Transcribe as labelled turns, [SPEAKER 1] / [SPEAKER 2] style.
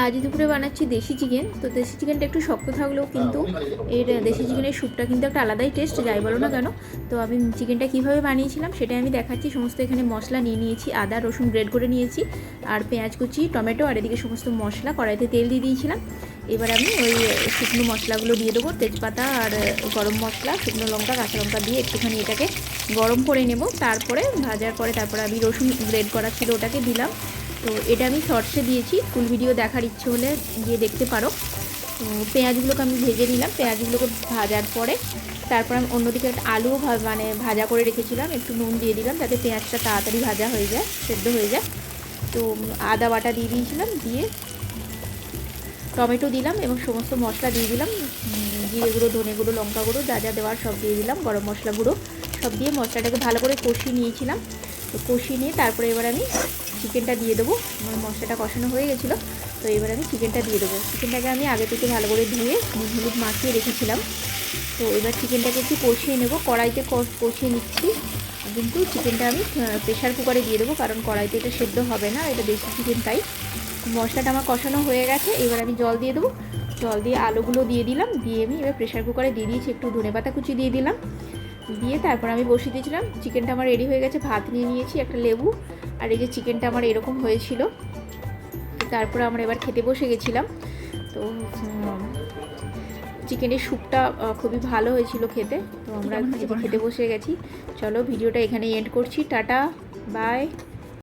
[SPEAKER 1] আজ দুপুরে বানাচ্ছি দেশি চিকেন। তো দেশি চিকেনটা একটু শক্ত থাকলেও কিন্তু এর দেশি চিকেনের স্যুপটা কিন্তু একটা আলাদাই টেস্ট, যাই বলো না কেন। তো আমি চিকেনটা কীভাবে বানিয়েছিলাম সেটাই আমি দেখাচ্ছি। সমস্ত এখানে মশলা নিয়ে নিয়েছি, আদা রসুন গ্রেড করে নিয়েছি, আর পেঁয়াজ কুচি, টমেটো, আর এদিকে সমস্ত মশলা। কড়াইতে তেল দিয়ে দিয়েছিলাম। এবার আমি ওই শুকনো মশলাগুলো দিয়ে দেবো, তেজপাতা আর গরম মশলা, শুকনো লঙ্কা, কাঁচা লঙ্কা দিয়ে একটুখানি এটাকে গরম করে নেব। তারপরে ভাজার পরে তারপরে আমি রসুন গ্রেড করা ছিল ওটাকে দিলাম। তো এটা আমি শর্টসে দিয়েছি, ফুল ভিডিও দেখার ইচ্ছে হলে গিয়ে দেখতে পারো। তো পেঁয়াজগুলোকে আমি ভেজে নিলাম। পেঁয়াজগুলোকে ভাজার পরে তারপর আমি অন্যদিকে একটা আলু ভাজা করে রেখেছিলাম, একটু নুন দিয়ে দিলাম যাতে পেঁয়াজটা তাড়াতাড়ি ভাজা হয়ে যায়, সেদ্ধ হয়ে যায়। তো আদা বাটা দিয়ে দিয়েছিলাম, দিয়ে টমেটো দিলাম এবং সমস্ত মশলা দিয়ে দিলাম, জিরে গুঁড়ো, ধনে গুঁড়ো, লঙ্কা গুঁড়ো, যা যা দেওয়ার সব দিয়ে দিলাম, গরম মশলা গুঁড়ো সব দিয়ে মশলাটাকে ভালো করে কষিয়ে নিয়েছিলাম। তো কষিয়ে নিয়ে তারপরে এবার আমি চিকেনটা দিয়ে দেবো। আমার মশলাটা কষানো হয়ে গেছিলো, তো এবার আমি চিকেনটা দিয়ে দেবো। চিকেনটাকে আমি আগে থেকে ভালো করে ধুয়ে নুন হলুদ মাখিয়ে রেখেছিলাম। তো এবার চিকেনটাকে একটু কষিয়ে নেব, কড়াইতে কষিয়ে নিচ্ছি। কিন্তু চিকেনটা আমি প্রেশার কুকারে দিয়ে দেবো, কারণ কড়াইতে এটা সেদ্ধ হবে না, এটা দেশি চিকেন তাই। মশলাটা আমার কষানো হয়ে গেছে, এবার আমি জল দিয়ে দেবো। জল দিয়ে আলুগুলো দিয়ে দিলাম, দিয়ে আমি এবার প্রেশার কুকারে দিয়ে দিয়েছি, একটু ধনেপাতা কুচি দিয়ে দিলাম, দিয়ে তারপর আমি বসিয়ে দিয়েছিলাম। চিকেনটা আমার রেডি হয়ে গেছে, ভাত নিয়ে নিয়েছি, একটা লেবু, আর এই যে চিকেনটা আমার এরকম হয়েছিল। তারপরে আমরা এবার খেতে বসে গেছিলাম। তো চিকেনের স্যুপটা খুবই ভালো হয়েছিল খেতে। তো আমরা খেতে বসে গেছি। চলো ভিডিওটা এখানেই এন্ড করছি, টাটা বাই।